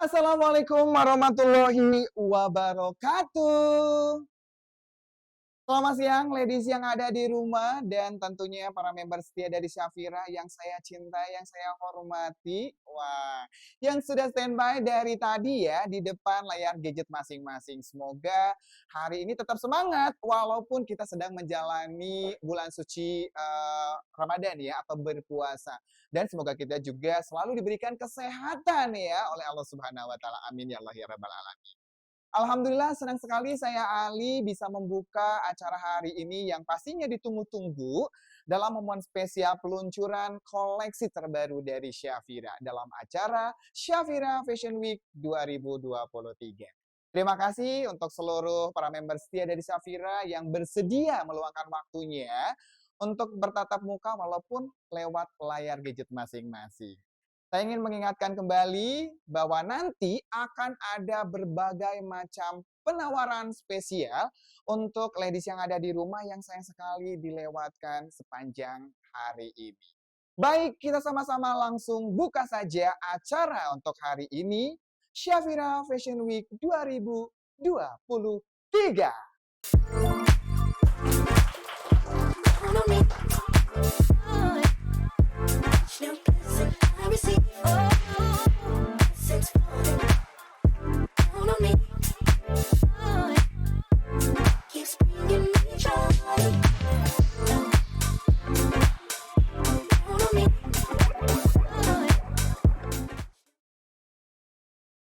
Assalamualaikum warahmatullahi wabarakatuh. Selamat siang ladies yang ada di rumah dan tentunya para member setia dari Syafira yang saya cintai, yang saya hormati. Wah, yang sudah standby dari tadi ya di depan layar gadget masing-masing. Semoga hari ini tetap semangat walaupun kita sedang menjalani bulan suci Ramadan ya atau berpuasa. Dan semoga kita juga selalu diberikan kesehatan ya oleh Allah Subhanahu wa taala. Amin ya Allah ya rabbal alamin. Alhamdulillah senang sekali saya Ali bisa membuka acara hari ini yang pastinya ditunggu-tunggu dalam momen spesial peluncuran koleksi terbaru dari Syafira dalam acara Syafira Fashion Week 2023. Terima kasih untuk seluruh para member setia dari Syafira yang bersedia meluangkan waktunya untuk bertatap muka walaupun lewat layar gadget masing-masing. Saya ingin mengingatkan kembali bahwa nanti akan ada berbagai macam penawaran spesial untuk ladies yang ada di rumah yang sayang sekali dilewatkan sepanjang hari ini. Baik, kita sama-sama langsung buka saja acara untuk hari ini, Syafira Fashion Week 2023.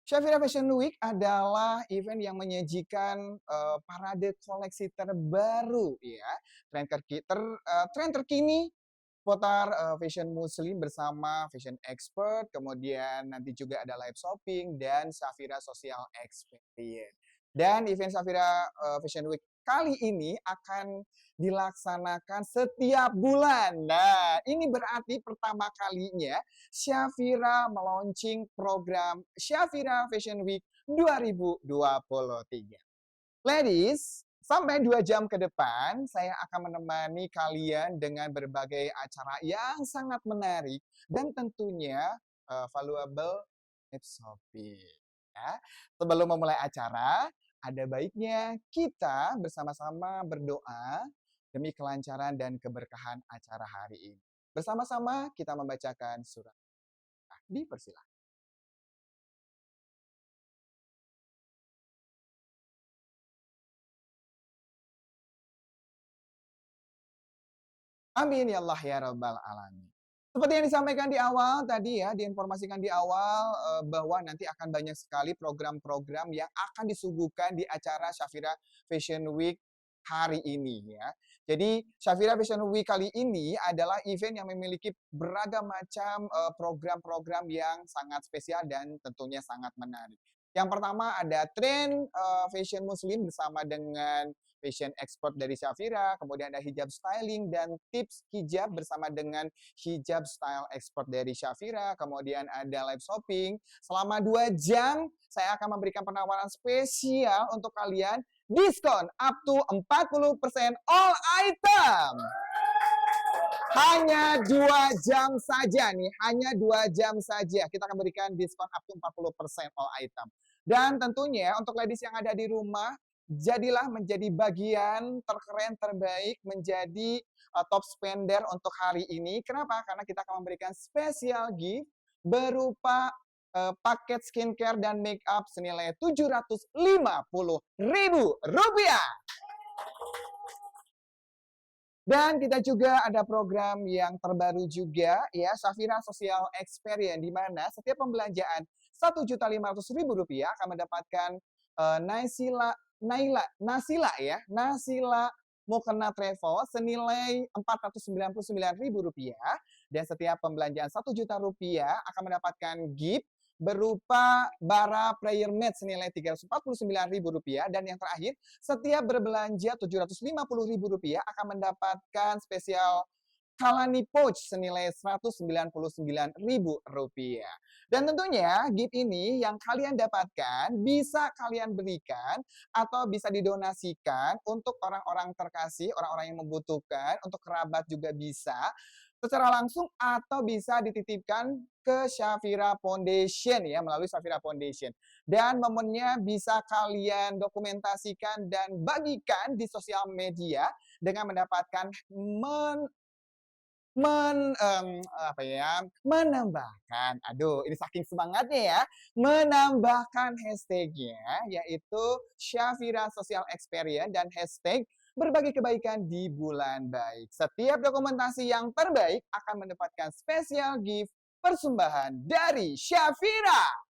Syafira Fashion Week adalah event yang menyajikan parade koleksi terbaru ya, tren terkini seputar fashion muslim bersama fashion expert, kemudian nanti juga ada live shopping dan Syafira Social Experience. Dan event Syafira Fashion Week kali ini akan dilaksanakan setiap bulan. Nah, ini berarti pertama kalinya Syafira melaunching program Syafira Fashion Week 2023. Ladies, sampai 2 jam ke depan, saya akan menemani kalian dengan berbagai acara yang sangat menarik dan tentunya valuable tips shopping. Ya. Sebelum memulai acara, ada baiknya kita bersama-sama berdoa demi kelancaran dan keberkahan acara hari ini. Bersama-sama kita membacakan surat. Dipersilakan. Amin ya Allah ya rabbal alamin. Seperti yang disampaikan di awal tadi ya, diinformasikan di awal bahwa nanti akan banyak sekali program-program yang akan disuguhkan di acara Syafira Fashion Week hari ini ya. Jadi Syafira Fashion Week kali ini adalah event yang memiliki beragam macam program-program yang sangat spesial dan tentunya sangat menarik. Yang pertama ada tren fashion muslim bersama dengan fashion expert dari Syafira, kemudian ada hijab styling dan tips hijab bersama dengan hijab style expert dari Syafira, kemudian ada live shopping. Selama 2 jam, saya akan memberikan penawaran spesial untuk kalian, diskon up to 40% all item. Hanya 2 jam saja nih, hanya 2 jam saja. Kita akan berikan diskon up to 40% all item. Dan tentunya untuk ladies yang ada di rumah, jadilah menjadi bagian terkeren terbaik, menjadi top spender untuk hari ini. Kenapa? Karena kita akan memberikan spesial gift berupa paket skincare dan make up senilai Rp750.000. Dan kita juga ada program yang terbaru juga ya, Syafira Social Experience, di mana setiap pembelanjaan Rp1.500.000 akan mendapatkan Nasila Mukena Travel senilai Rp499.000 dan setiap pembelanjaan Rp1 juta akan mendapatkan gift berupa bara prayer mat senilai Rp349.000 dan yang terakhir setiap berbelanja Rp750.000 akan mendapatkan spesial Kalani pouch senilai Rp199.000. Dan tentunya gift ini yang kalian dapatkan bisa kalian berikan atau bisa didonasikan untuk orang-orang terkasih, orang-orang yang membutuhkan, untuk kerabat juga bisa. secara langsung atau bisa dititipkan ke Shafira Foundation ya, melalui Shafira Foundation. Dan momennya bisa kalian dokumentasikan dan bagikan di sosial media dengan mendapatkan apa ya, menambahkan, aduh ini saking semangatnya ya, menambahkan hashtag-nya yaitu Shafira Social Experience dan hashtag berbagi kebaikan di bulan baik. Setiap dokumentasi yang terbaik akan mendapatkan special gift persembahan dari Shafira.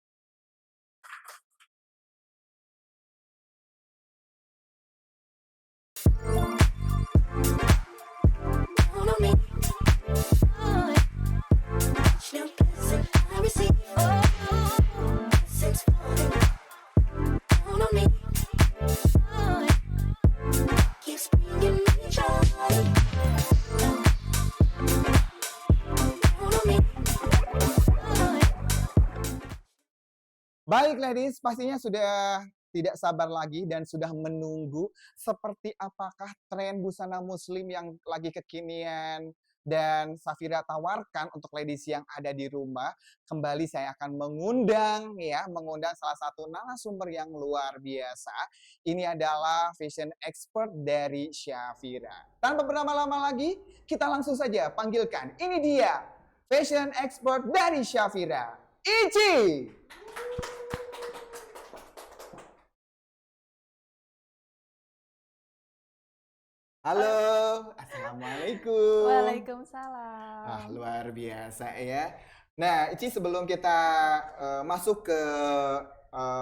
Baik ladies, pastinya sudah tidak sabar lagi dan sudah menunggu seperti apakah tren busana muslim yang lagi kekinian dan Shafira tawarkan untuk ladies yang ada di rumah. Kembali saya akan mengundang salah satu narasumber yang luar biasa. Ini adalah fashion expert dari Shafira. Tanpa berlama-lama lagi, kita langsung saja panggilkan. Ini dia, fashion expert dari Shafira, Ici. Halo, assalamualaikum. Waalaikumsalam. Luar biasa ya. Nah, Ici sebelum kita masuk ke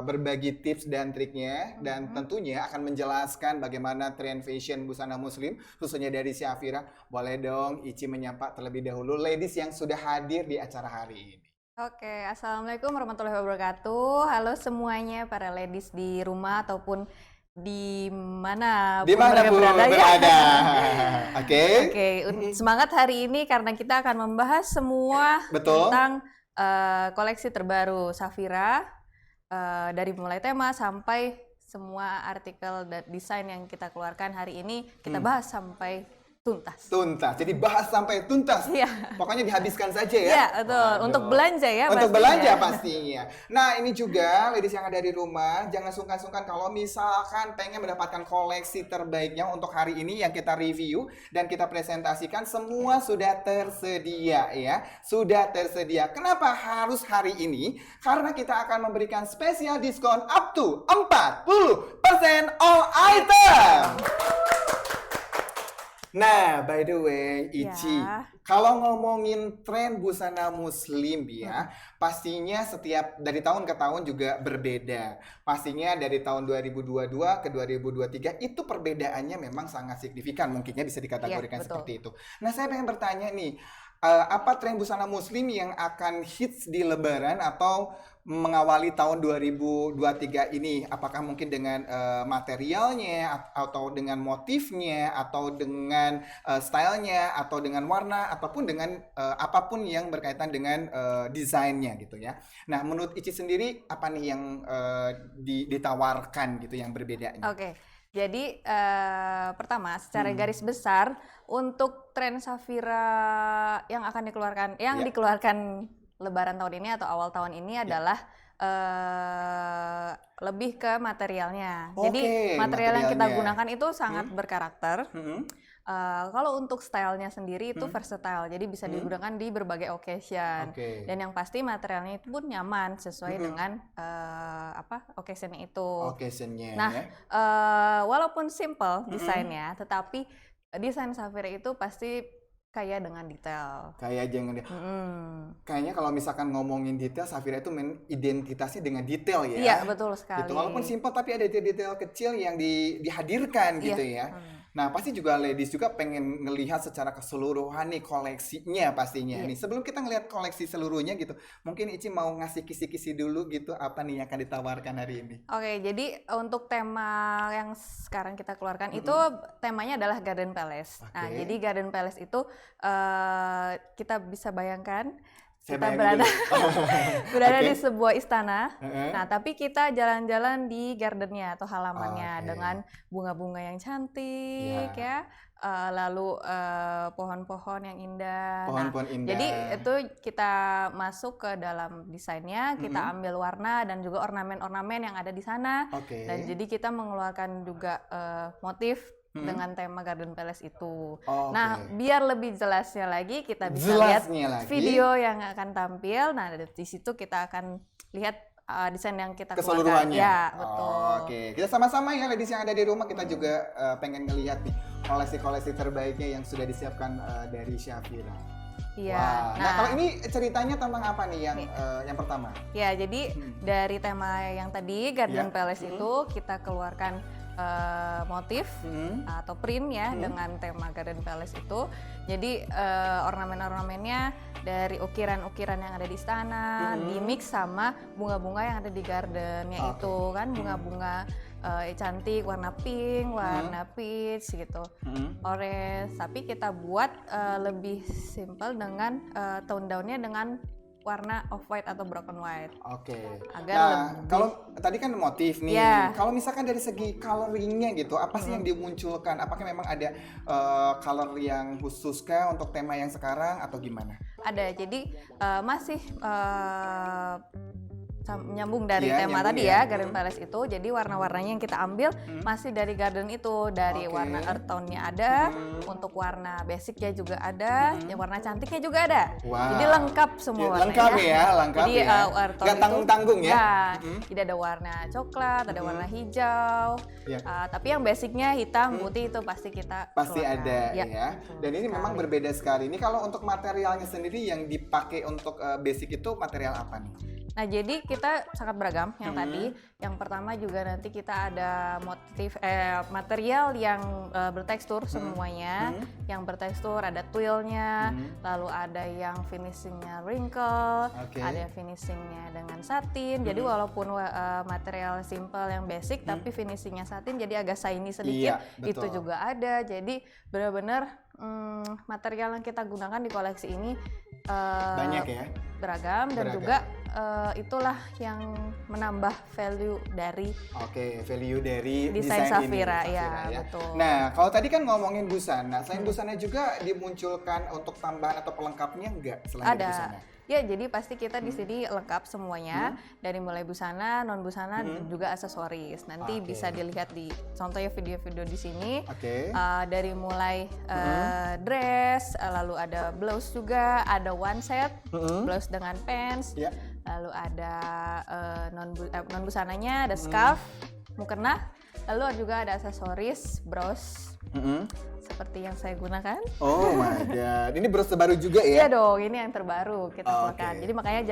berbagi tips dan triknya dan tentunya akan menjelaskan bagaimana tren fashion busana muslim khususnya dari Shafira, boleh dong Ici menyapa terlebih dahulu ladies yang sudah hadir di acara hari ini. Oke, assalamualaikum warahmatullahi wabarakatuh. Halo semuanya para ladies di rumah ataupun di mana Dimanapun berada. Oke. Semangat hari ini karena kita akan membahas semua tentang koleksi terbaru Shafira, dari mulai tema sampai semua artikel dan desain yang kita keluarkan hari ini kita bahas sampai tuntas. Jadi bahas sampai tuntas. Iya. Pokoknya dihabiskan saja ya. Iya, betul. Waduh. Untuk belanja ya Untuk belanja pastinya. Nah, ini juga ladies yang ada di rumah, jangan sungkan-sungkan kalau misalkan pengen mendapatkan koleksi terbaiknya untuk hari ini yang kita review dan kita presentasikan, semua sudah tersedia ya. Sudah tersedia. Kenapa harus hari ini? Karena kita akan memberikan spesial diskon up to 40% all item. Nah, by the way, Ici, kalau ngomongin tren busana muslim ya, pastinya setiap dari tahun ke tahun juga berbeda. Pastinya dari tahun 2022 ke 2023 itu perbedaannya memang sangat signifikan, mungkinnya bisa dikategorikan seperti itu. Nah, saya pengen bertanya nih, apa tren busana muslim yang akan hits di Lebaran atau mengawali tahun 2023 ini? Apakah mungkin dengan materialnya atau dengan motifnya atau dengan stylenya atau dengan warna ataupun dengan apapun yang berkaitan dengan desainnya gitu ya. Nah, menurut Ici sendiri apa nih yang ditawarkan gitu yang berbedanya? Oke. Jadi pertama secara garis besar untuk tren Shafira yang akan dikeluarkan dikeluarkan Lebaran tahun ini atau awal tahun ini adalah lebih ke materialnya. Jadi material yang kita gunakan itu sangat berkarakter. Kalau untuk stylenya sendiri itu versatile, jadi bisa digunakan di berbagai occasion. Dan yang pasti materialnya itu pun nyaman sesuai dengan occasionnya itu. Nah, walaupun simple desainnya, tetapi desain Shafira itu pasti kaya dengan detail. Kayaknya kalau misalkan ngomongin detail, Shafira itu identitasnya dengan detail ya. Iya, betul sekali. Gitu. Walaupun simple tapi ada detail kecil yang dihadirkan gitu ya. Nah, pasti juga ladies juga pengen ngelihat secara keseluruhan nih koleksinya pastinya nih. Sebelum kita ngelihat koleksi seluruhnya gitu, mungkin Ici mau ngasih kisi-kisi dulu gitu apa nih yang akan ditawarkan hari ini. Oke, jadi untuk tema yang sekarang kita keluarkan itu temanya adalah Garden Palace. Nah, jadi Garden Palace itu kita bisa bayangkan kita berada di sebuah istana. Nah, tapi kita jalan-jalan di gardennya atau halamannya dengan bunga-bunga yang cantik ya. lalu pohon-pohon yang indah. Pohon-pohon indah. Jadi itu kita masuk ke dalam desainnya, kita ambil warna dan juga ornamen-ornamen yang ada di sana. Dan jadi kita mengeluarkan juga motif dengan tema Garden Palace itu. Nah, biar lebih jelasnya lagi kita bisa lihat video yang akan tampil. Nah, di situ kita akan lihat desain yang kita keluarkan. Ya, betul. Oke, kita sama-sama ya ladies yang ada di rumah, kita juga pengen ngelihat nih koleksi-koleksi terbaiknya yang sudah disiapkan dari Syafira. Iya. Nah, kalau ini ceritanya tentang apa nih yang pertama? Ya, jadi dari tema yang tadi Garden Palace itu kita keluarkan motif atau print ya dengan tema Garden Palace itu. Jadi ornamen-ornamennya dari ukiran-ukiran yang ada di istana di mix sama bunga-bunga yang ada di gardennya itu kan bunga-bunga cantik warna pink, warna peach gitu, orange. Tapi kita buat lebih simple dengan tone down-nya dengan warna off white atau broken white. Nah, kalau tadi kan motif nih. Kalau misalkan dari segi coloringnya gitu, apa sih yang dimunculkan? Apakah memang ada color yang khusus kah untuk tema yang sekarang atau gimana? Ada. Jadi masih nyambung dari tema tadi ya, Garden Palace itu. Jadi warna-warnanya yang kita ambil masih dari garden itu, dari warna earth tone-nya ada, untuk warna basicnya juga ada, yang warna cantiknya juga ada. Jadi lengkap semua warnanya. Lengkap jadi, ya. Gak tanggung-tanggung ya. Jadi ada warna coklat, ada warna hijau. Tapi yang basicnya hitam, putih itu pasti kita ada ya. Dan ini memang berbeda sekali. Ini kalau untuk materialnya sendiri yang dipakai untuk basic itu material apa nih? Nah, jadi kita sangat beragam yang tadi. Yang pertama juga nanti kita ada material yang bertekstur semuanya. Yang bertekstur ada twillnya, lalu ada yang finishingnya wrinkle, ada finishingnya dengan satin. Jadi walaupun material simple yang basic, tapi finishingnya satin jadi agak shiny sedikit. Itu juga ada. Jadi benar-benar material yang kita gunakan di koleksi ini banyak ya, beragam. Dan juga itulah yang menambah value dari desain Syafira ini, ya, betul. Nah, kalau tadi kan ngomongin busana, selain busana juga dimunculkan untuk tambahan atau pelengkapnya enggak selain busana? Ya, jadi pasti kita di sini lengkap semuanya, dari mulai busana, non busana, dan juga aksesoris. Nanti bisa dilihat di contohnya video-video di sini. Dari mulai dress, lalu ada blouse juga, ada one set, blouse dengan pants, lalu ada non busananya, ada scarf, mukena, lalu juga ada aksesoris, bros. Seperti yang saya gunakan. Oh my god, ini bros terbaru juga ya? Iya dong, ini yang terbaru kita keluarkan. Jadi makanya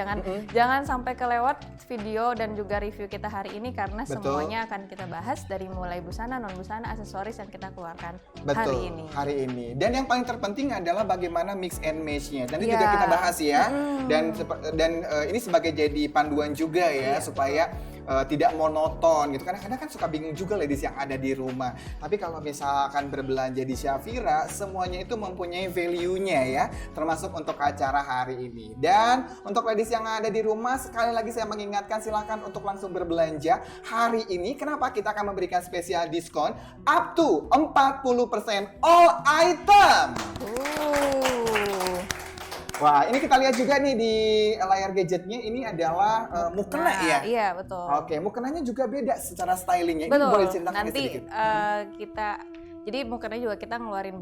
jangan sampai kelewat video dan juga review kita hari ini, karena semuanya akan kita bahas dari mulai busana, non busana, aksesoris yang kita keluarkan hari ini. Dan yang paling terpenting adalah bagaimana mix and match-nya. Dan ini juga kita bahas ya. Dan ini sebagai jadi panduan juga ya, supaya tidak monoton gitu. Kadang-kadang kan suka bingung juga ladies yang ada di rumah. Tapi kalau misalkan berbelanja di Syafira, semuanya itu mempunyai value-nya ya, termasuk untuk acara hari ini. Dan untuk ladies yang ada di rumah, sekali lagi saya mengingatkan, silahkan untuk langsung berbelanja hari ini. Kenapa? Kita akan memberikan spesial diskon up to 40% all item. Wah, ini kita lihat juga nih di layar gadgetnya, ini adalah mukena ya? Iya, betul. Mukenanya juga beda secara stylingnya. Betul. Ini boleh ceritakan nanti sedikit? Jadi mukena juga kita ngeluarin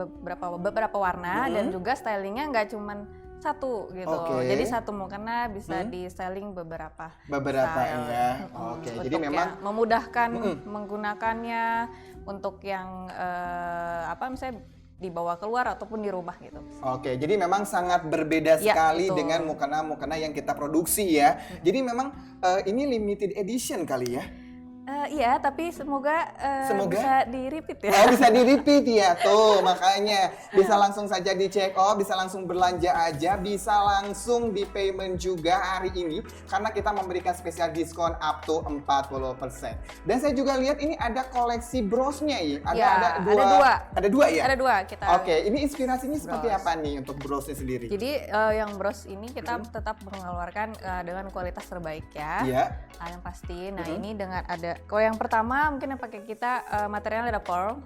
beberapa warna, dan juga stylingnya nggak cuman satu gitu. Jadi satu mukena bisa di styling beberapa style. Ya. Jadi memang memudahkan menggunakannya untuk yang misalnya dibawa keluar ataupun di rumah gitu. Jadi memang sangat berbeda sekali dengan mukena yang kita produksi ya. Jadi memang ini limited edition kali ya. Iya, tapi semoga bisa di-repeat ya. Bisa di-repeat ya, tuh makanya bisa langsung saja di check out, bisa langsung belanja aja, bisa langsung di payment juga hari ini karena kita memberikan spesial diskon up to 40%. Dan saya juga lihat ini ada koleksi brosnya ya. Ada dua ya? Ada dua kita. Ini inspirasinya seperti apa nih untuk brosnya sendiri? Jadi yang bros ini kita tetap mengeluarkan dengan kualitas terbaik ya. Yang pasti. Nah, ini dengan ada Kalau yang pertama mungkin yang pakai kita materialnya ada pearl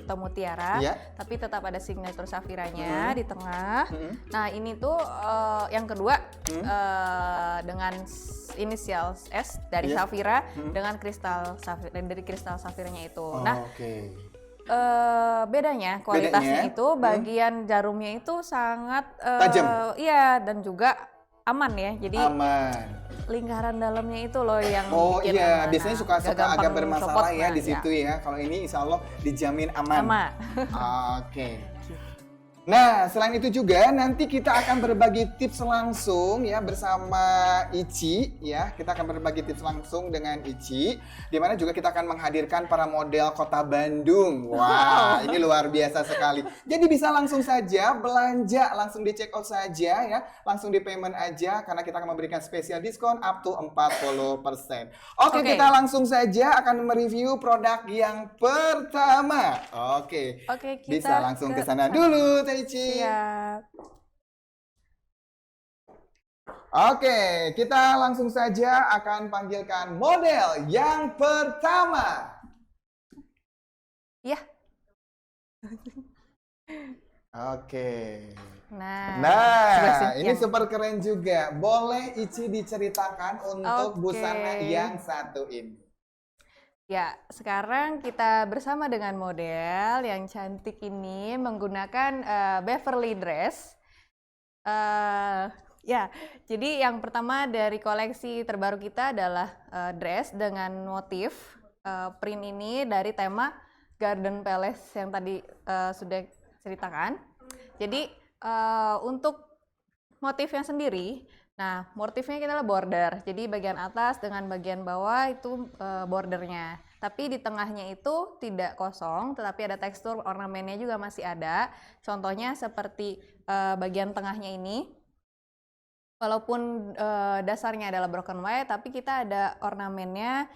atau mutiara, tapi tetap ada signature safiranya di tengah. Nah ini tuh yang kedua dengan inisial S dari safira dengan kristal safir dari kristal safirnya itu. Nah bedanya kualitasnya itu bagian jarumnya itu sangat tajam. Iya, dan juga aman ya. Jadi aman. Lingkaran dalamnya itu loh yang bikin aman. Biasanya suka agak bermasalah ya di situ ya. Kalau ini insya Allah dijamin aman. Oke. Nah, selain itu juga nanti kita akan berbagi tips langsung ya bersama Ici ya. Kita akan berbagi tips langsung dengan Ici, di mana juga kita akan menghadirkan para model Kota Bandung. Wah, ini luar biasa sekali. Jadi bisa langsung saja belanja, langsung di check out saja ya. Langsung di payment aja karena kita akan memberikan spesial diskon up to 40%. Oke, kita langsung saja akan mereview produk yang pertama. Oke, bisa langsung ke sana dulu. Siap. Oke, kita langsung saja akan panggilkan model yang pertama. Ya. Oke. Nah, ini super keren juga. Boleh Ici diceritakan untuk busana yang satu ini? Ya, sekarang kita bersama dengan model yang cantik ini menggunakan Beverly dress. Ya, jadi yang pertama dari koleksi terbaru kita adalah dress dengan motif print ini dari tema Garden Palace yang tadi sudah ceritakan. Jadi untuk motifnya sendiri, nah, motifnya kita adalah border. Jadi bagian atas dengan bagian bawah itu bordernya. Tapi di tengahnya itu tidak kosong, tetapi ada tekstur ornamennya juga masih ada. Contohnya seperti bagian tengahnya ini. Walaupun dasarnya adalah broken white, tapi kita ada ornamennya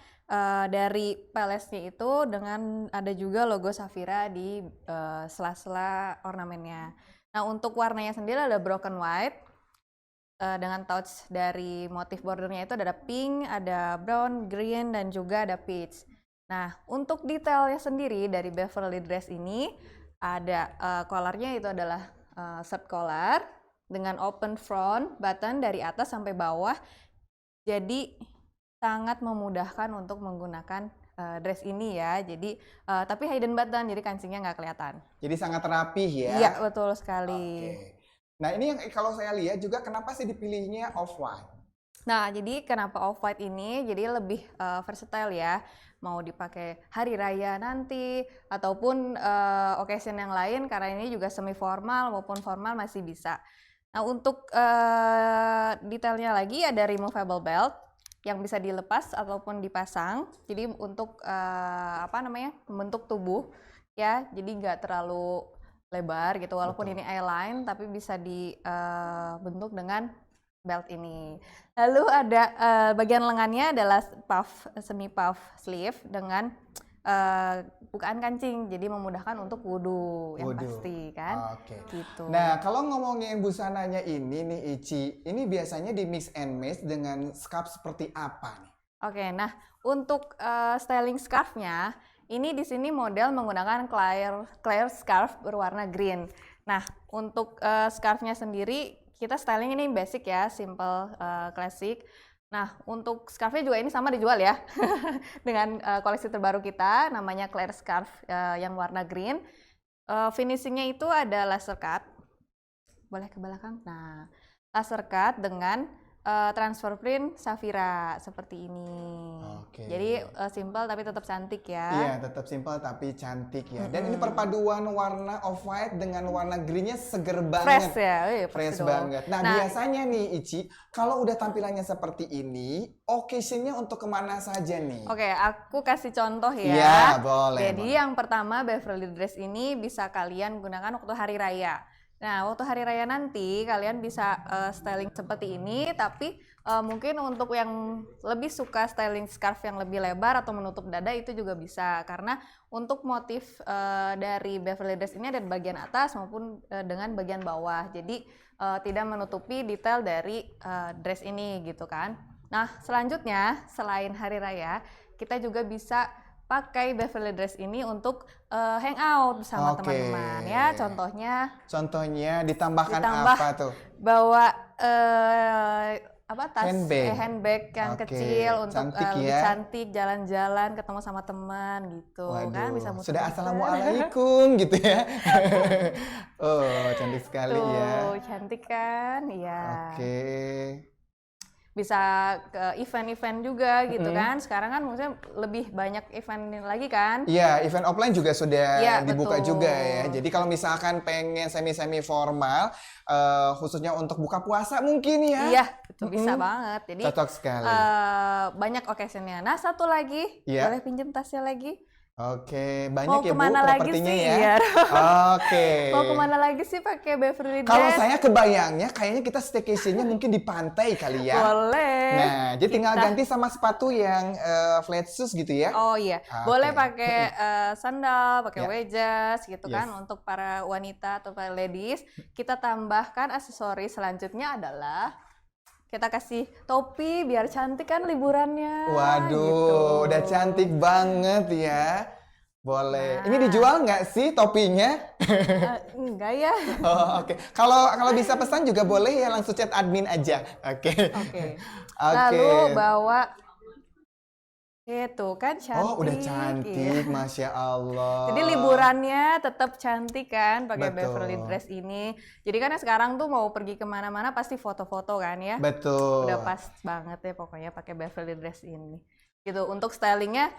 dari palace-nya itu dengan ada juga logo Safira di sela-sela ornamennya. Nah, untuk warnanya sendiri ada broken white. Dengan touch dari motif bordernya itu ada pink, ada brown, green, dan juga ada peach. Nah, untuk detailnya sendiri dari Beverly dress ini ada collarnya itu adalah shirt collar dengan open front button dari atas sampai bawah. Jadi sangat memudahkan untuk menggunakan dress ini ya. Jadi tapi hidden button, jadi kancingnya nggak kelihatan. Jadi sangat rapih ya. Iya, betul sekali. Nah, ini yang kalau saya lihat juga kenapa sih dipilihnya off-white? Nah, jadi kenapa off-white ini? Jadi lebih versatile ya. Mau dipakai hari raya nanti, ataupun occasion yang lain, karena ini juga semi formal maupun formal masih bisa. Nah, untuk detailnya lagi ada removable belt yang bisa dilepas ataupun dipasang. Jadi untuk membentuk tubuh ya, jadi nggak terlalu lebar gitu, walaupun ini A-line tapi bisa dibentuk dengan belt ini. Lalu ada bagian lengannya adalah semi puff sleeve dengan bukaan kancing, jadi memudahkan untuk wudhu yang pasti kan. Gitu. Nah, kalau ngomongin busananya ini nih Ici, ini biasanya di mix and match dengan scarf seperti apa nih? Nah untuk styling scarfnya ini di sini model menggunakan clear scarf berwarna green. Nah, untuk scarfnya sendiri kita styling ini basic ya, simple, classic. Nah, untuk scarfnya juga ini sama dijual ya, dengan koleksi terbaru kita, namanya clear scarf yang warna green. Finishingnya itu ada laser cut. Boleh ke belakang? Nah, laser cut dengan transfer print Safira seperti ini. Jadi simple tapi tetap cantik ya. Iya, tetap simple tapi cantik ya. Dan ini perpaduan warna off-white dengan warna greennya seger banget. Fresh ya. Fresh banget. Nah, biasanya nih Ici, kalau udah tampilannya seperti ini, occasionnya untuk kemana saja nih? Aku kasih contoh ya. Iya, boleh. Jadi yang pertama Beverly dress ini bisa kalian gunakan waktu hari raya. Nah, waktu hari raya nanti kalian bisa styling seperti ini, tapi mungkin untuk yang lebih suka styling scarf yang lebih lebar atau menutup dada itu juga bisa. Karena untuk motif dari Beverly dress ini ada di bagian atas maupun dengan bagian bawah. Jadi tidak menutupi detail dari dress ini gitu kan. Nah, selanjutnya selain hari raya, kita juga bisa pakai Beverly Dress ini untuk hangout bersama teman-teman ya. Contohnya ditambahkan apa tuh? Bawa tas handbag yang kecil untuk cantik lebih cantik, jalan-jalan, ketemu sama teman gitu. Waduh, kan bisa muter-muter. Sudah assalamualaikum gitu ya. Oh, cantik sekali ya. Cantik kan? Iya. Oke. Bisa ke event-event juga gitu kan. Sekarang kan maksudnya lebih banyak event lagi kan. Iya, event offline juga sudah dibuka betul. juga ya. Jadi kalau misalkan pengen semi-semi formal, khususnya untuk buka puasa mungkin ya. Iya, itu bisa banget. Jadi cocok sekali. Banyak occasion-nya. Nah, satu lagi, boleh pinjem tasnya lagi? Oke, banyak ya Bu propertinya lagi sih? Ya. Iya. Oke. Mau kemana lagi sih pakai Beverly Dress? Kalau saya kebayangnya kayaknya kita staycation-nya mungkin di pantai kali ya. Boleh. Nah, jadi tinggal ganti sama sepatu yang flat shoes gitu ya. Oh iya, boleh pakai sandal, pakai wedges gitu kan untuk para wanita atau para ladies. Kita tambahkan aksesoris selanjutnya adalah kita kasih topi biar cantik kan liburannya. Waduh, gitu. Udah cantik banget ya. Boleh. Ini dijual nggak sih topinya? Enggak ya. Oh, oke. Kalau bisa pesan juga boleh ya, langsung chat admin aja. Oke. Lalu bawa itu kan cantik. Oh, udah cantik, Masya Allah. Jadi liburannya tetap cantik kan pakai Beverly Dress ini. Jadi kan sekarang tuh mau pergi kemana-mana pasti foto-foto kan ya. Betul. Udah pas banget ya pokoknya pakai Beverly Dress ini. Gitu. Untuk stylingnya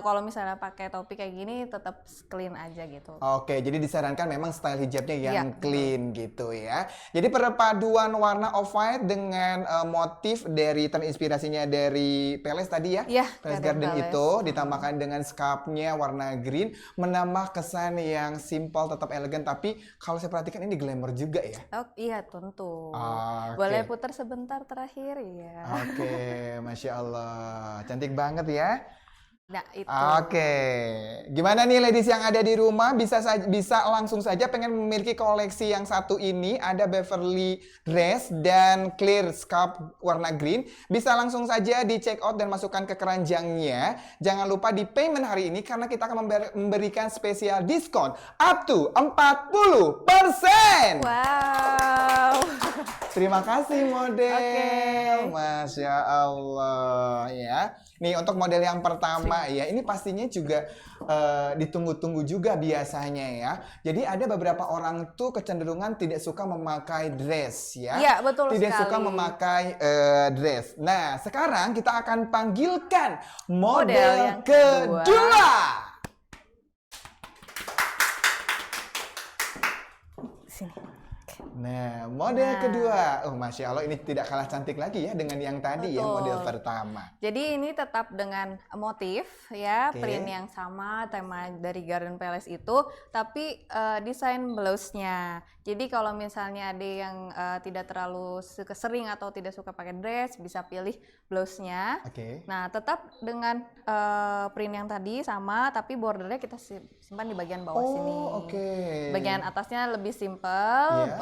kalau misalnya pakai topi kayak gini tetap clean aja gitu. Oke, jadi disarankan memang style hijabnya yang clean gitu ya. Jadi perpaduan warna off-white dengan motif dari terinspirasinya dari Palace tadi ya. Palace Garden itu ditambahkan dengan scarfnya warna green, menambah kesan yang simple tetap elegan, tapi kalau saya perhatikan ini glamour juga ya. Oh iya tentu. Boleh putar sebentar terakhir ya. Oke, Masya Allah, cantik banget ya. Nah, itu. Oke, gimana nih ladies yang ada di rumah, bisa langsung saja pengen memiliki koleksi yang satu ini, ada Beverly Dress dan clear scarf warna green, bisa langsung saja di check out dan masukkan ke keranjangnya. Jangan lupa di payment hari ini karena kita akan memberikan spesial diskon up to 40%. Wow. Terima kasih model. Masya Allah ya. Nih untuk model yang pertama ya, ini pastinya juga ditunggu-tunggu juga biasanya ya. Jadi ada beberapa orang tuh kecenderungan tidak suka memakai dress ya. Iya, betul tidak sekali. suka memakai dress. Nah, sekarang kita akan panggilkan model yang kedua. Sini. Nah, model kedua. Oh, Masya Allah, ini tidak kalah cantik lagi ya dengan yang tadi ya, model pertama. Jadi ini tetap dengan motif ya, print yang sama, tema dari Garden Palace itu, tapi desain blouse-nya. Jadi kalau misalnya ada yang tidak terlalu sering atau tidak suka pakai dress, bisa pilih blouse-nya. Nah, tetap dengan print yang tadi sama, tapi bordernya kita simpan di bagian bawah sini. Bagian atasnya lebih simple,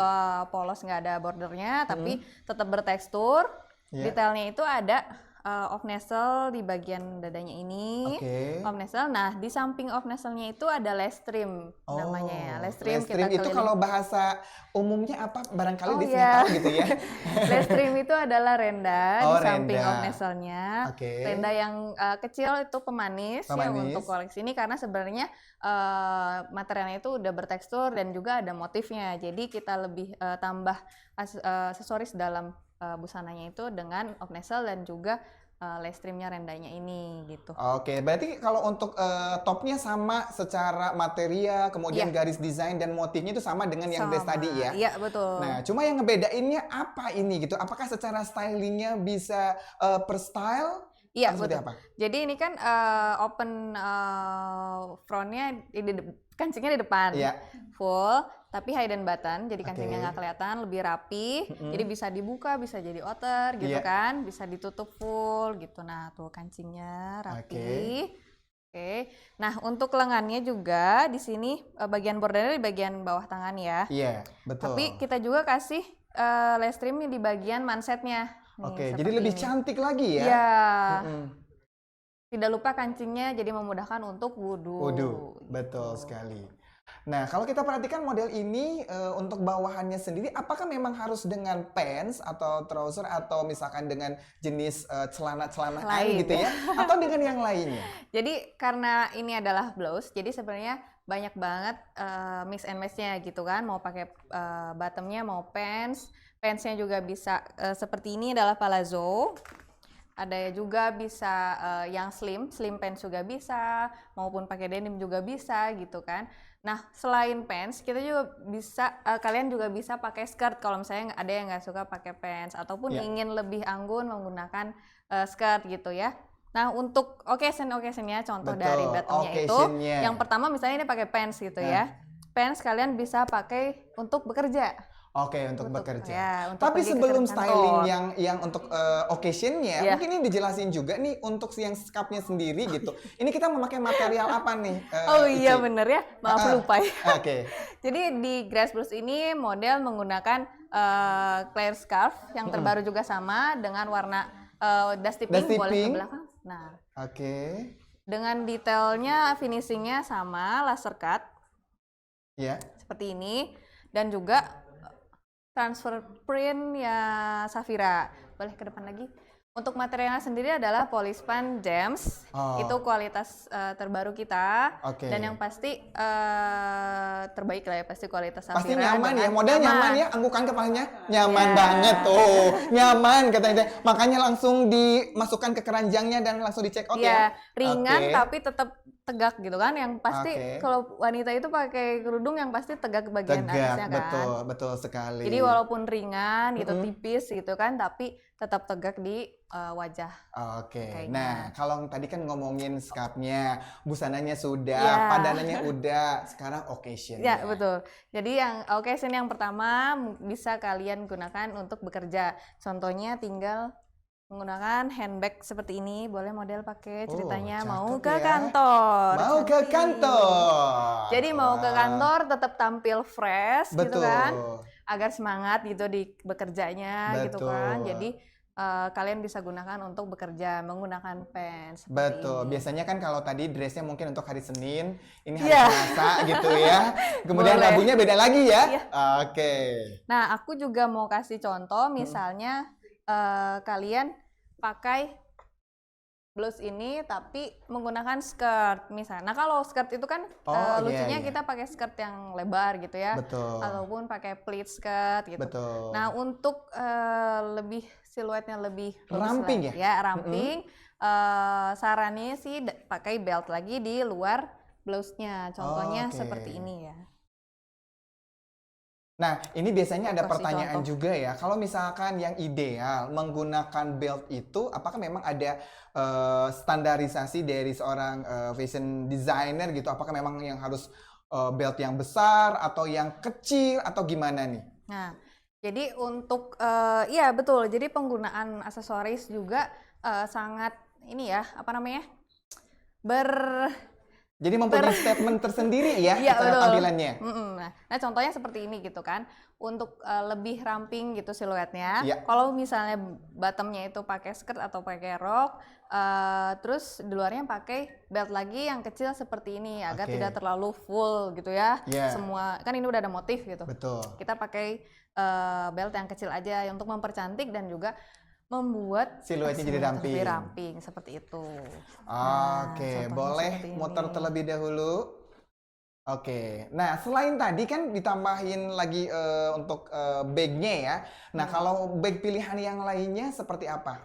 polos, nggak ada bordernya, tapi tetap bertekstur. Detailnya itu ada off nasal di bagian dadanya ini, off nasal. Nah, di samping off nasalnya itu ada lace trim namanya ya. Lace trim itu kalau bahasa umumnya apa? Barangkali di sini tahu gitu ya. Lace trim itu adalah renda di samping off nasalnya. Renda yang kecil itu pemanis ya untuk koleksi ini karena sebenarnya materialnya itu udah bertekstur dan juga ada motifnya. Jadi kita lebih tambah aksesoris dalam busananya itu dengan off nasal dan juga lace trimnya rendanya ini gitu. Oke, berarti kalau untuk topnya sama secara material, kemudian garis desain dan motifnya itu sama dengan yang dress tadi ya? Iya, betul. Nah, cuma yang ngebedainnya apa ini gitu? Apakah secara stylingnya bisa per style? Iya, betul. Apa? Jadi ini kan open frontnya, kancingnya di depan, full, tapi hidden button, jadi kancingnya nggak kelihatan, lebih rapi, jadi bisa dibuka, bisa jadi outer gitu kan, bisa ditutup full gitu. Nah, tuh kancingnya rapi. Nah untuk lengannya juga di sini bagian bordernya di bagian bawah tangan ya. Iya, betul. Tapi kita juga kasih lace trim di bagian mansetnya. Oke, jadi lebih cantik lagi ya? Iya. Tidak lupa kancingnya jadi memudahkan untuk wudhu. Betul sekali. Nah, kalau kita perhatikan model ini untuk bawahannya sendiri, apakah memang harus dengan pants atau trouser atau misalkan dengan jenis celana-celana lain gitu ya? Atau dengan yang lainnya? Jadi karena ini adalah blouse, jadi sebenarnya banyak banget mix and match-nya gitu kan. Mau pakai bottomnya, mau pants. Pants-nya juga bisa seperti ini adalah palazzo. Ada juga bisa yang slim pants juga bisa, maupun pakai denim juga bisa gitu kan. Nah, selain pants, kita juga bisa, kalian juga bisa pakai skirt kalau misalnya ada yang nggak suka pakai pants, ataupun ingin lebih anggun menggunakan skirt gitu ya. Nah, untuk occasion-nya, contoh dari bottomnya itu, yang pertama misalnya ini pakai pants gitu ya. Pants kalian bisa pakai untuk bekerja. Oke, untuk bekerja. Ya, untuk tapi sebelum styling yang untuk occasion-nya, mungkin ini dijelasin juga nih untuk yang scarf-nya sendiri gitu. Ini kita memakai material apa nih? Oh iya bener ya, maaf lupa ya. Oke. Jadi di Grace Blues ini model menggunakan clear scarf yang terbaru juga sama dengan warna dusty pink, boleh ke belakang. Nah, dengan detailnya, finishingnya sama, laser cut. Ya. Seperti ini, dan juga transfer print ya Safira. Boleh ke depan lagi. Untuk materialnya sendiri adalah Polispan Gems. Itu kualitas terbaru kita. Dan yang pasti terbaik lah ya, pasti kualitas Safira. Pasti nyaman ya, model nyaman ya, anggukan kepalanya nyaman banget tuh. Nyaman katanya. Makanya langsung dimasukkan ke keranjangnya dan langsung di check out ya. Ringan tapi tetap tegak gitu kan, yang pasti kalau wanita itu pakai kerudung yang pasti tegak ke bagian atasnya kan. Betul sekali. Jadi walaupun ringan gitu, tipis gitu kan, tapi tetap tegak di wajah. Nah kalau tadi kan ngomongin scarf-nya, busananya sudah, padanannya udah, sekarang occasion. Ya betul. Jadi yang occasion yang pertama bisa kalian gunakan untuk bekerja. Contohnya tinggal menggunakan handbag seperti ini, boleh model pakai ceritanya mau ke kantor. Mau ke kantor. Jadi mau ke kantor tetap tampil fresh gitu kan, agar semangat gitu di bekerjanya gitu kan. Jadi kalian bisa gunakan untuk bekerja menggunakan pants. Betul. Biasanya kan kalau tadi dressnya mungkin untuk hari Senin, ini hari Selasa gitu ya. Kemudian Rabunya beda lagi ya. Nah, aku juga mau kasih contoh, misalnya kalian pakai blouse ini tapi menggunakan skirt misalnya. Nah, kalau skirt itu kan lucunya kita pakai skirt yang lebar gitu ya. Ataupun pakai pleat skirt gitu. Nah, untuk lebih siluetnya lebih ramping ramping. Sarannya sih pakai belt lagi di luar blouse-nya. Contohnya seperti ini ya. Nah, ini biasanya ada pertanyaan juga ya. Kalau misalkan yang ideal menggunakan belt itu, apakah memang ada standarisasi dari seorang fashion designer gitu? Apakah memang yang harus belt yang besar atau yang kecil atau gimana nih? Nah, jadi untuk iya betul. Jadi penggunaan aksesoris juga sangat ini ya, apa namanya? Jadi mempunyai statement tersendiri ya tampilannya. Nah, contohnya seperti ini gitu kan. Untuk lebih ramping gitu siluetnya. Kalau misalnya bottomnya itu pakai skirt atau pakai rok, terus di luarnya pakai belt lagi yang kecil seperti ini agar tidak terlalu full gitu ya. Semua kan ini udah ada motif gitu. Kita pakai belt yang kecil aja untuk mempercantik dan juga membuat siluetnya jadi ramping seperti itu. Boleh muter terlebih dahulu. Nah selain tadi kan ditambahin lagi untuk bagnya ya. Nah kalau bag pilihan yang lainnya seperti apa?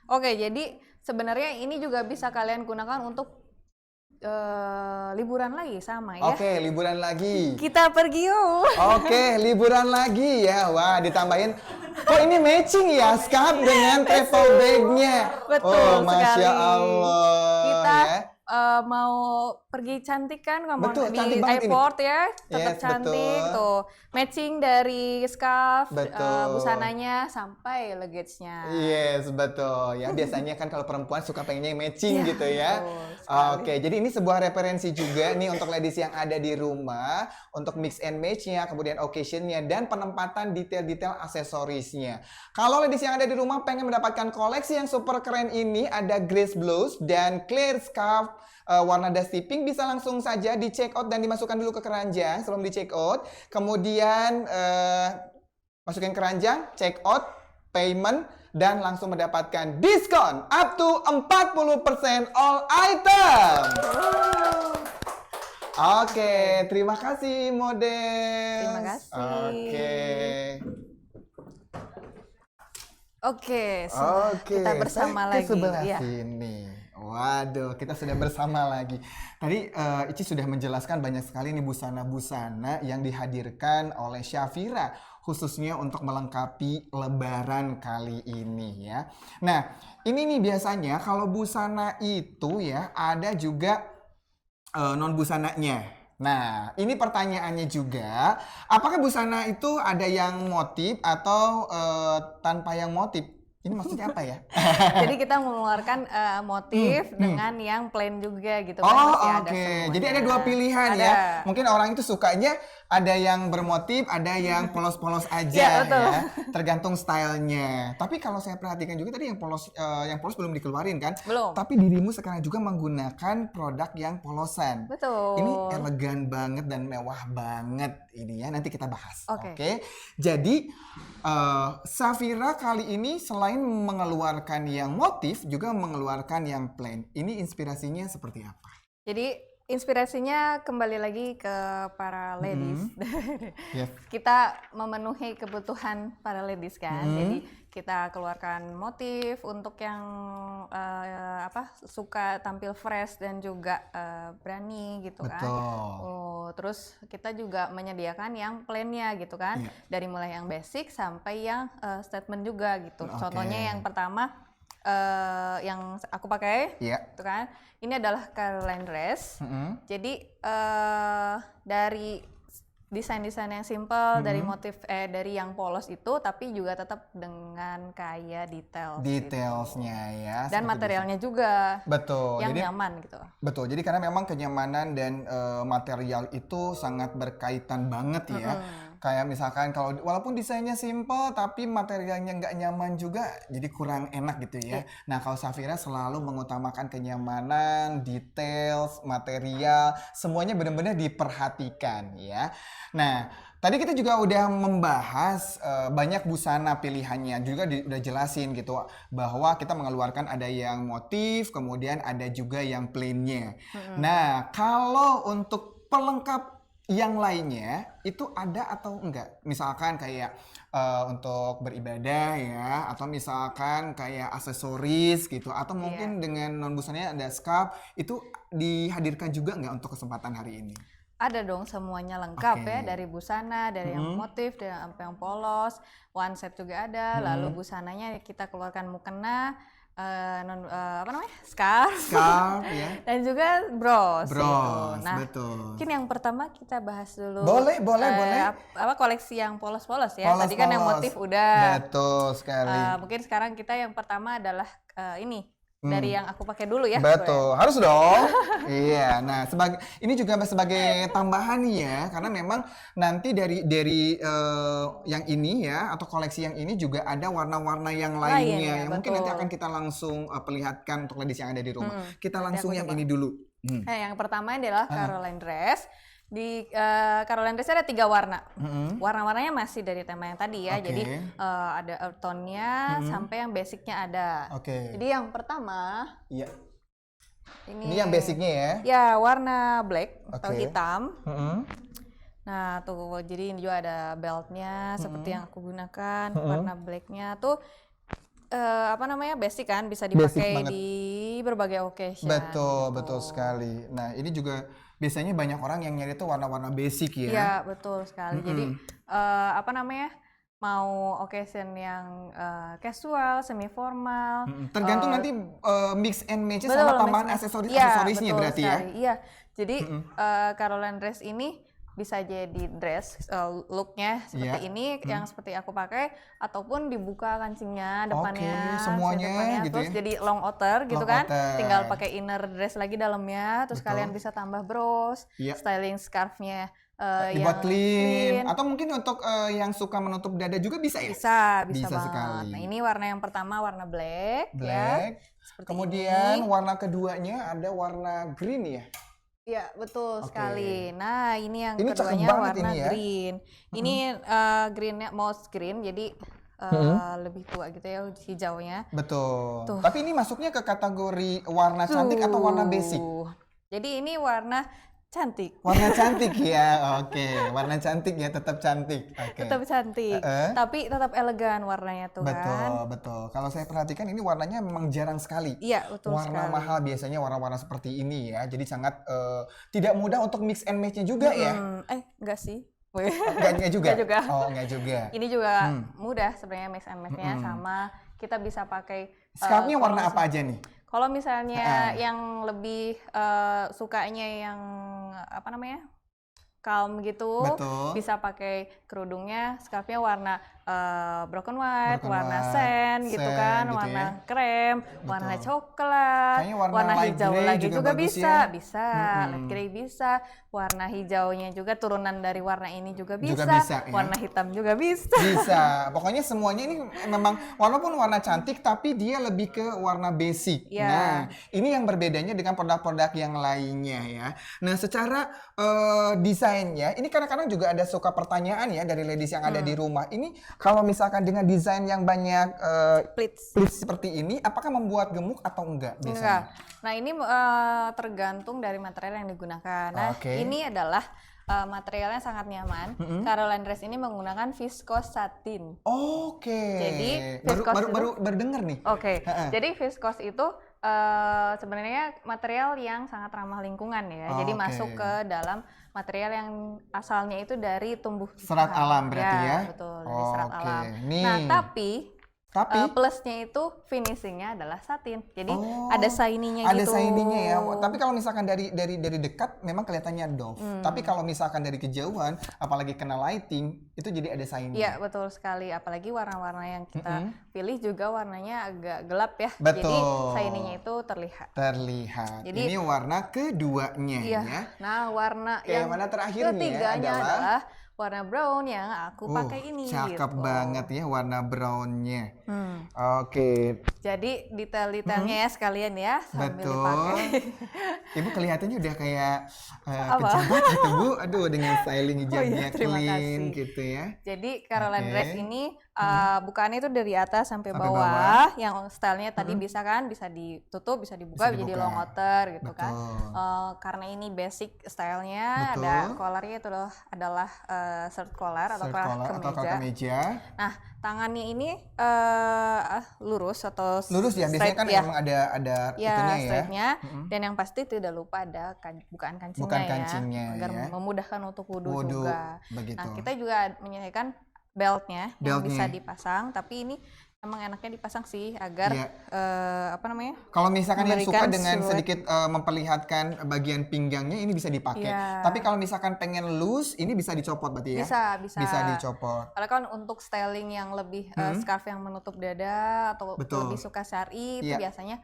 Jadi sebenarnya ini juga bisa kalian gunakan untuk liburan lagi sama ya. Liburan lagi. Kita pergi yuk. Liburan lagi ya. Wah, ditambahin. Kok ini matching ya scarf dengan travel bag-nya. Betul sekali. Masya Allah. Kita mau pergi cantik kan, nggak mau Betul, di cantik banget airport ini. ya, tetap Yes, cantik betul. tuh. Matching dari scarf, Betul. busananya sampai luggage-nya. Yes, betul. Ya, biasanya kan kalau perempuan suka pengennya matching Iya, gitu ya. betul sekali. Oke, jadi ini sebuah referensi juga nih untuk ladies yang ada di rumah, untuk mix and match-nya, kemudian occasion-nya, dan penempatan detail-detail aksesorisnya. Kalau ladies yang ada di rumah pengen mendapatkan koleksi yang super keren ini, ada Grace Blouse dan Clear Scarf warna dusty pink, bisa langsung saja di check out dan dimasukkan dulu ke keranjang sebelum di check out. Kemudian masukin keranjang, check out, payment, dan langsung mendapatkan diskon up to 40% all item. Oke, terima kasih model. Terima kasih. Oke, kita bersama saya lagi. Ke sebelah sini. Waduh, kita sudah bersama lagi. Tadi Ici sudah menjelaskan banyak sekali nih busana-busana yang dihadirkan oleh Syafira, khususnya untuk melengkapi Lebaran kali ini ya. Nah, ini nih biasanya kalau busana itu ya ada juga non busananya. Nah, ini pertanyaannya juga, apakah busana itu ada yang motif atau tanpa yang motif? Ini maksudnya apa ya? Jadi kita mengeluarkan motif dengan yang plain juga gitu kan. Oh, masih ada oke. semuanya. Jadi ada dua pilihan Ada. ya. Mungkin orang itu sukanya ada yang bermotif, ada yang polos-polos aja Ya, betul. ya. Tergantung stylenya. Tapi kalau saya perhatikan juga tadi yang polos belum dikeluarin kan? Belum. Tapi dirimu sekarang juga menggunakan produk yang polosan. Betul. Ini elegan banget dan mewah banget ini ya. Nanti kita bahas. Oke. Oke. Jadi Syafira kali ini selain mengeluarkan yang motif juga mengeluarkan yang plain. Ini inspirasinya seperti apa? Jadi inspirasinya kembali lagi ke para ladies. Yes. Kita memenuhi kebutuhan para ladies kan. Jadi kita keluarkan motif untuk yang suka tampil fresh dan juga berani gitu kan. Betul. Terus kita juga menyediakan yang plainnya gitu kan. Iya. Dari mulai yang basic sampai yang statement juga gitu. Oke. Contohnya yang pertama yang aku pakai, Iya. gitu kan. Ini adalah Caroline dress. Jadi dari desain-desain yang simple, dari motif dari yang polos itu, tapi juga tetap dengan kaya Detailsnya ya. Dan materialnya juga. Betul. Yang Jadi nyaman gitu. betul. Jadi karena memang kenyamanan dan material itu sangat berkaitan banget ya. Kayak misalkan kalau walaupun desainnya simple tapi materialnya nggak nyaman juga jadi kurang enak gitu ya. Nah kalau Syafira selalu mengutamakan kenyamanan, details, material, semuanya benar-benar diperhatikan ya. Nah tadi kita juga udah membahas banyak busana pilihannya, juga udah jelasin gitu bahwa kita mengeluarkan ada yang motif, kemudian ada juga yang plainnya. Nah kalau untuk pelengkap yang lainnya itu ada atau enggak? Misalkan kayak untuk beribadah ya, atau misalkan kayak aksesoris gitu, atau mungkin dengan non busananya ada scarf, itu dihadirkan juga enggak untuk kesempatan hari ini? Ada dong, semuanya lengkap ya, dari busana, dari yang motif, dari yang polos, one set juga ada. Lalu busananya kita keluarkan mukena, scarf ya. dan juga bros Bros, gitu. Nah, betul. mungkin yang pertama kita bahas dulu. Boleh. Koleksi yang polos-polos ya. Tadi kan yang motif udah. Betul sekali. Mungkin sekarang kita yang pertama adalah ini. Dari yang aku pakai dulu ya. Betul, harus dong. Iya, nah ini juga sebagai tambahan nih ya, karena memang nanti dari yang ini ya, atau koleksi yang ini juga ada warna-warna yang lainnya. Yang mungkin nanti akan kita langsung perlihatkan untuk ladies yang ada di rumah. Kita langsung yang ini dulu. Yang pertama adalah Caroline dress. Di Caroline dress ada 3 warna. Warna-warnanya masih dari tema yang tadi ya. Jadi ada earth tone-nya sampai yang basicnya ada. Jadi yang pertama, ini yang basicnya ya? Ya, warna black atau hitam. Nah tuh, jadi ini juga ada beltnya seperti yang aku gunakan. Warna blacknya tuh basic kan, bisa dipakai di berbagai occasion. Betul sekali. Nah ini juga biasanya banyak orang yang nyari tuh warna-warna basic ya. Iya betul sekali. Jadi mau occasion yang casual, semi formal. Tergantung nanti mix and match sama tambahan aksesorisnya berarti ya. Iya. Jadi Caroline dress ini bisa jadi dress looknya seperti ini yang seperti aku pakai, ataupun dibuka kancingnya depannya, semuanya depannya, gitu terus ya. jadi long outer gitu Long kan, outer. tinggal pakai inner dress lagi dalamnya, terus kalian bisa tambah bros, styling scarfnya dibuat clean, atau mungkin untuk yang suka menutup dada juga bisa ya? Bisa banget. Sekali. Nah ini warna yang pertama warna black. Ya, kemudian warna keduanya ada warna green ya? Iya, betul sekali. Nah, ini yang ini keduanya warna ini ya? green. Ini greennya mouse green, jadi lebih tua gitu ya hijaunya. Betul. Tuh. Tapi ini masuknya ke kategori warna cantik atau warna basic? Jadi ini warna cantik. Warna cantik ya, oke. Warna cantik ya, tetap cantik. Tetap cantik, tapi tetap elegan warnanya tuh kan. Betul. Kalau saya perhatikan ini warnanya memang jarang sekali. Iya, betul warna sekali. Mahal biasanya warna-warna seperti ini ya. Jadi sangat tidak mudah untuk mix and match-nya juga ya. Enggak sih. Enggak juga? Enggak juga. Oh, enggak juga. Ini juga mudah sebenarnya mix and match-nya sama kita bisa pakai scarfnya warna apa aja nih? Kalau misalnya yang lebih sukanya yang apa namanya calm gitu, bisa pakai kerudungnya, scarfnya warna broken white, warna sand gitu kan, gitu warna krem, warna coklat, warna hijau lagi juga bisa, light grey bisa, warna hijaunya juga turunan dari warna ini juga bisa ya? Warna hitam juga bisa. Bisa, pokoknya semuanya ini memang walaupun warna cantik tapi dia lebih ke warna basic. Nah, ini yang berbedanya dengan produk-produk yang lainnya ya. Nah, secara desainnya, ini kadang-kadang juga ada suka pertanyaan ya dari ladies yang ada di rumah. Ini kalau misalkan dengan desain yang banyak pleats seperti ini, apakah membuat gemuk atau enggak biasanya? Enggak. Nah, ini tergantung dari material yang digunakan. Nah, ini adalah materialnya sangat nyaman. Caroline dress ini menggunakan viscose satin. Jadi viscose baru dengar nih. Jadi viscose itu sebenarnya material yang sangat ramah lingkungan ya. Jadi masuk ke dalam material yang asalnya itu dari tumbuh serat alam berarti ya. Betul, dari serat alam. Nah, tapi plusnya itu finishingnya adalah satin. Jadi ada shiny-nya gitu. Ada shiny-nya ya. Tapi kalau misalkan dari dekat memang kelihatannya doff. Tapi kalau misalkan dari kejauhan, apalagi kena lighting, itu jadi ada shiny. Iya, betul sekali. Apalagi warna-warna yang kita pilih juga warnanya agak gelap ya. Betul. Jadi shiny-nya itu terlihat. Jadi, ini warna keduanya ya. Nah, warna yang ketiganya adalah warna brown yang aku pakai ini. Cakep banget ya warna brownnya. Jadi detail-detailnya ya sekalian ya sambil dipakai. Ibu kelihatannya udah kayak pejabat gitu Bu. Aduh, dengan styling hijabnya clean gitu ya. Jadi Caroline dress ini bukaannya itu dari atas sampai bawah. Yang stylenya tadi bisa kan, bisa ditutup, bisa dibuka. Jadi long outer gitu kan. Karena ini basic stylenya, ada collarnya itu adalah shirt collar atau kemeja. Nah, tangannya ini lurus atau lurus ya, biasanya kan memang ada itunya ya. Straightnya. Dan yang pasti tidak lupa ada bukaan kancingnya, agar memudahkan untuk wudhu juga. Begitu. Nah, kita juga menyediakan beltnya yang bisa dipasang, tapi ini emang enaknya dipasang sih agar kalau misalkan yang suka dengan sedikit memperlihatkan bagian pinggangnya ini bisa dipakai. Tapi kalau misalkan pengen loose ini bisa dicopot berarti ya? Bisa dicopot. Kalau kan untuk styling yang lebih scarf yang menutup dada atau lebih suka syari itu biasanya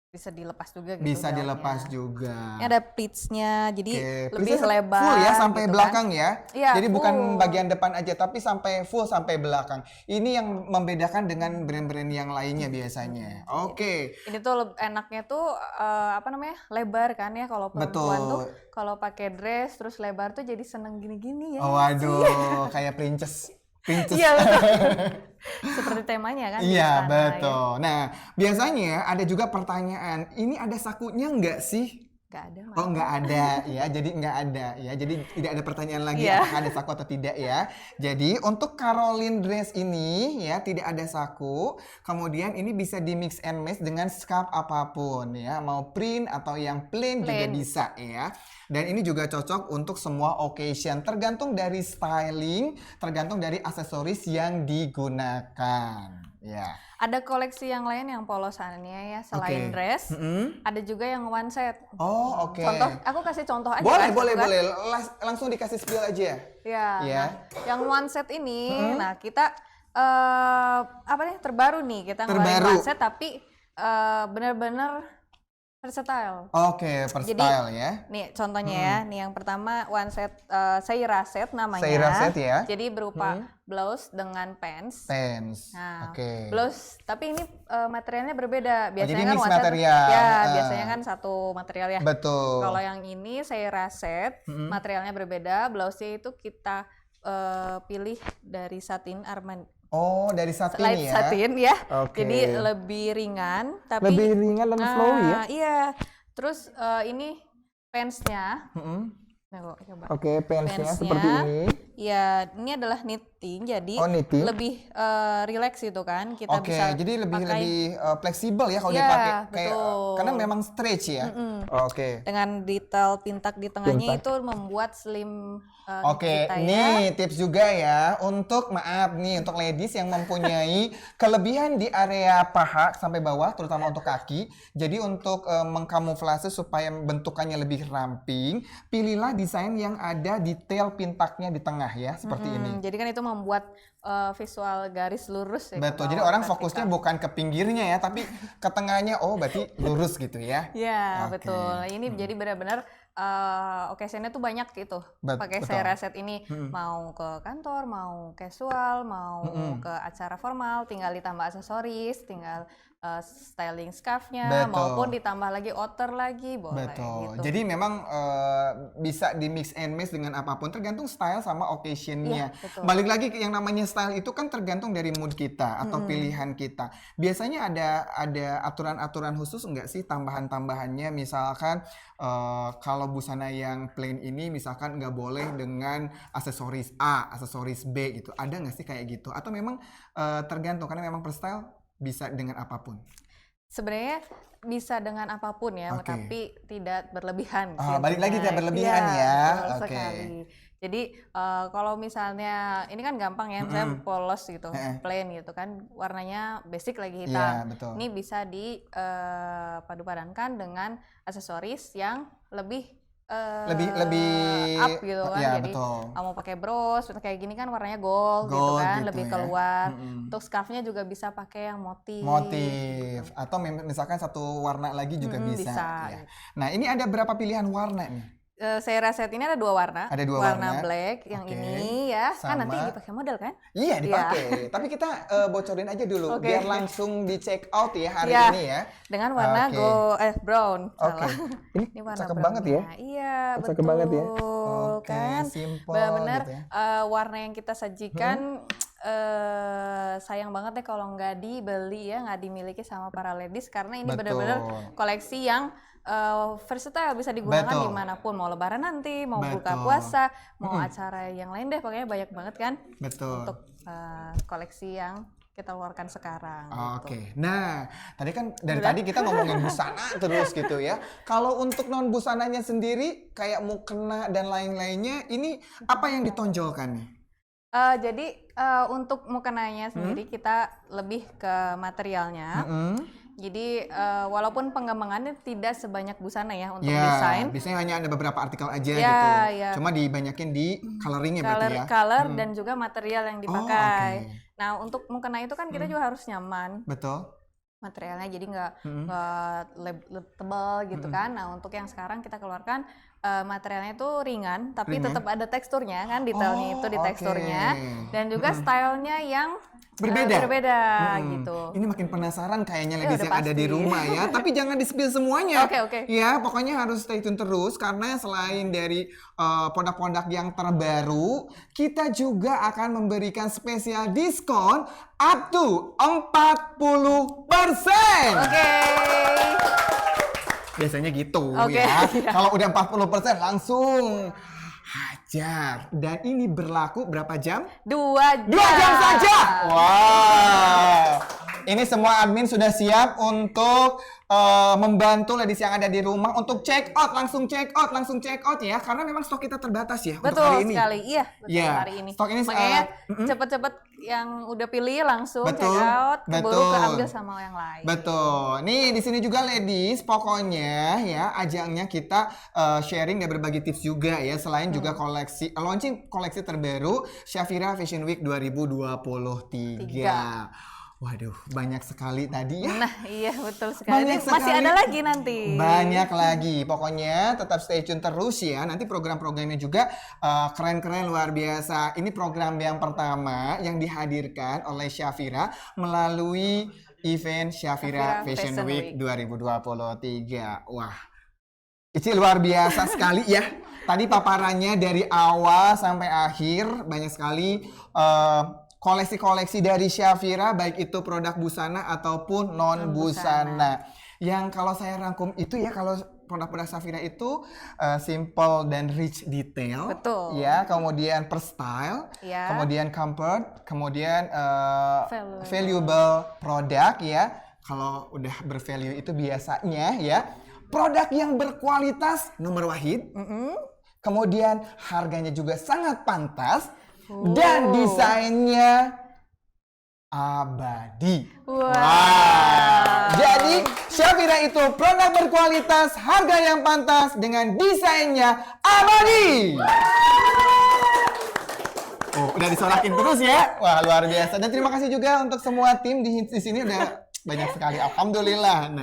bisa dilepas juga gitu. Bisa dilepas juga. Ini ada pleatsnya, jadi lebih lebar. Full ya sampai gitu belakang kan. ya. Jadi bukan bagian depan aja, tapi sampai full sampai belakang. Ini yang membedakan dengan brand-brand yang lainnya biasanya. Ini tuh enaknya tuh lebar kan ya kalau perempuan tuh kalau pakai dress terus lebar tuh jadi seneng gini-gini ya. Waduh, kayak princess. Iya, seperti temanya kan. Iya, betul. Nah, biasanya ada juga pertanyaan, ini ada sakunya nggak sih? Nggak ada. Oh, nggak ada ya, jadi nggak ada ya, jadi tidak ada pertanyaan lagi apakah ada saku atau tidak ya. Jadi untuk Caroline dress ini ya tidak ada saku, kemudian ini bisa di mix and match dengan scarf apapun ya, mau print atau yang plain juga bisa ya. Dan ini juga cocok untuk semua occasion, tergantung dari styling, tergantung dari aksesoris yang digunakan. Ya. Ada koleksi yang lain yang polosannya ya, selain dress, ada juga yang one set. Oh, oke. Contoh, aku kasih contoh aja. Boleh. Langsung dikasih spill aja. Ya. Nah, yang one set ini, nah kita terbaru nih, kita ngeluarin one set tapi benar-benar versatile. Oke, versatile ya. Nih contohnya ya, nih yang pertama one set Seira set namanya. Seira set ya. Jadi berupa blouse dengan pants. Nah, blouse, tapi ini materialnya berbeda. Biasanya kan one set, biasanya kan satu material ya. Betul. Kalau yang ini Seira set, materialnya berbeda. Blouse-nya itu kita pilih dari satin Armani. Oh, dari satin light ya? satin ya. Jadi lebih ringan, tapi lebih ringan dan flowy ya? Iya. Terus ini pants-nya. Nah, coba. Oke, pants-nya seperti ini. Iya, ini adalah knitting, jadi lebih relax itu kan. Kita bisa jadi lebih fleksibel ya kalau Iya, dipakai kayak betul. karena memang stretch ya. Dengan detail pintak di tengahnya itu membuat slim kita ya. Nih tips juga ya untuk untuk ladies yang mempunyai kelebihan di area paha sampai bawah, terutama untuk kaki. Jadi untuk mengkamuflase supaya bentukannya lebih ramping, pilihlah desain yang ada detail pintaknya di tengah ya, seperti ini. Jadi kan itu membuat visual garis lurus ya. Betul. Jadi orang fokusnya bukan ke pinggirnya ya, tapi ke tengahnya. Oh, berarti lurus gitu ya. Iya, betul. Ini jadi benar-benar occasion-nya tuh banyak gitu. Pakai Seira set ini mau ke kantor, mau casual, mau ke acara formal, tinggal ditambah aksesoris, tinggal styling scarf-nya, maupun ditambah lagi outer lagi, boleh. Gitu. Jadi memang bisa di mix and match dengan apapun, tergantung style sama occasion-nya. Balik lagi ke yang namanya style itu kan tergantung dari mood kita atau pilihan kita. Biasanya ada aturan-aturan khusus enggak sih tambahan-tambahannya? Misalkan kalau busana yang plain ini misalkan nggak boleh dengan aksesoris A, aksesoris B gitu. Ada nggak sih kayak gitu? Atau memang tergantung karena memang per style bisa dengan apapun? Sebenarnya bisa dengan apapun ya, tapi tidak berlebihan. Balik lagi tidak berlebihan ya. Sekali. Jadi kalau misalnya ini kan gampang ya, misalnya polos gitu, plain gitu kan, warnanya basic lagi hitam. Ini bisa dipadu-padankan dengan aksesoris yang lebih up gitu kan. Jadi mau pakai bros kayak gini kan warnanya gold gitu kan, gitu lebih keluar. Untuk scarfnya juga bisa pakai yang motif atau misalkan satu warna lagi juga bisa ya. Nah, ini ada berapa pilihan warna nih? Seira set ini ada dua warna. Ada dua warna black yang ini ya. Kan nanti dipakai model kan? Iya, dipakai. Tapi kita bocorin aja dulu biar langsung di check out ya hari ini ya. Dengan warna brown. Ini warna cakep banget ya. Iya, cakep banget ya. Kan benar-benar gitu ya. Warna yang kita sajikan sayang banget deh kalau nggak dibeli ya, nggak dimiliki sama para ladies, karena ini benar-benar koleksi yang versatile, bisa digunakan dimanapun, mau lebaran nanti, mau buka puasa, mau acara yang lain deh, pokoknya banyak banget kan untuk koleksi yang kita keluarkan sekarang. Nah tadi kan tadi kita ngomongin busana terus gitu ya. Kalau untuk non busananya sendiri kayak mukena dan lain-lainnya, ini apa yang ditonjolkan nih? Jadi untuk mukenanya sendiri kita lebih ke materialnya. Jadi walaupun pengembangannya tidak sebanyak busana ya untuk desain. Biasanya hanya ada beberapa artikel aja gitu. Cuma dibanyakin di coloringnya berarti ya. Color dan juga material yang dipakai. Nah, untuk mukena itu kan kita juga harus nyaman. Betul. Materialnya jadi nggak tebal gitu kan. Nah, untuk yang sekarang kita keluarkan materialnya itu ringan, tapi tetap ada teksturnya kan, detailnya itu di teksturnya, dan juga stylenya yang berbeda gitu. Ini makin penasaran kayaknya ladies yang ada di rumah ya. Tapi jangan di-spill semuanya. Ya, pokoknya harus stay tune terus karena selain dari produk-produk yang terbaru, kita juga akan memberikan spesial diskon up to 40%. Biasanya gitu Oke, ya. iya. Kalau udah 40% langsung hajar. Dan ini berlaku berapa jam? 2 jam. 2 jam saja. Wow. Ini semua admin sudah siap untuk membantu ladies yang ada di rumah untuk check out, langsung check out ya, karena memang stok kita terbatas ya untuk hari ini. Betul sekali, iya betul Yeah. hari ini. Stok ini makanya cepet-cepet yang udah pilih langsung check out, keburu keambil sama yang lain. Betul. Nih di sini juga ladies, pokoknya ya ajangnya kita sharing dan berbagi tips juga ya, selain juga koleksi launching koleksi terbaru Shafira Fashion Week 2023. Waduh, banyak sekali tadi ya. Nah, iya betul sekali. Banyak Masih sekali. ada lagi nanti. Banyak lagi. Pokoknya tetap stay tune terus ya. Nanti program-programnya juga keren-keren luar biasa. Ini program yang pertama yang dihadirkan oleh Shafira melalui event Shafira Fashion Week 2023. Wah, Ici luar biasa sekali ya. Tadi paparannya dari awal sampai akhir banyak sekali koleksi-koleksi dari Shafira, baik itu produk busana ataupun non busana. Yang kalau saya rangkum itu ya, kalau produk-produk Shafira itu simple dan rich detail. Betul. Ya, kemudian per style, ya. kemudian comfort, kemudian valuable product ya. Kalau udah bervalue itu biasanya ya produk yang berkualitas nomor wahid. Kemudian harganya juga sangat pantas. Dan desainnya abadi. Wow. Jadi Shafira itu produk berkualitas, harga yang pantas dengan desainnya abadi. Oh, udah disorakin terus ya. Wah, luar biasa. Dan terima kasih juga untuk semua tim di sini udah banyak sekali. Alhamdulillah.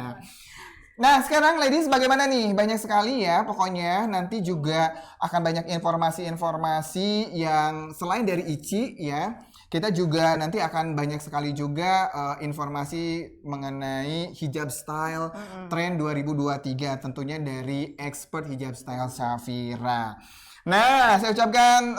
Nah, sekarang ladies bagaimana nih? Banyak sekali ya, pokoknya nanti juga akan banyak informasi-informasi yang selain dari Ici ya. Kita juga nanti akan banyak sekali juga informasi mengenai hijab style tren 2023 tentunya dari expert hijab style Shafira. Nah, saya ucapkan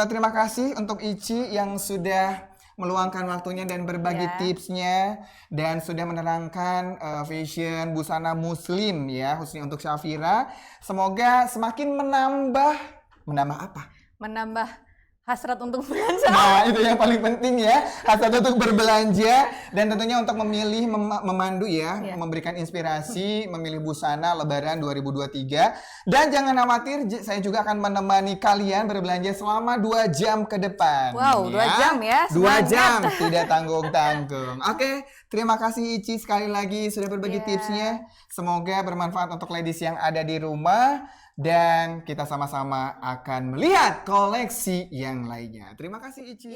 terima kasih untuk Ici yang sudah meluangkan waktunya dan berbagi tipsnya dan sudah menerangkan fashion busana muslim ya khususnya untuk Shafira. Semoga semakin menambah apa? Menambah hasrat untuk berbelanja. Nah, itu yang paling penting ya, hasrat untuk berbelanja dan tentunya untuk memilih memandu ya, memberikan inspirasi memilih busana lebaran 2023. Dan jangan khawatir, saya juga akan menemani kalian berbelanja selama 2 jam ke depan. Wow, ya. 2 jam ya. 2 jam, tidak tanggung-tanggung. Oke, terima kasih Ici sekali lagi sudah berbagi tipsnya. Semoga bermanfaat untuk ladies yang ada di rumah. Dan kita sama-sama akan melihat koleksi yang lainnya. Terima kasih Ici.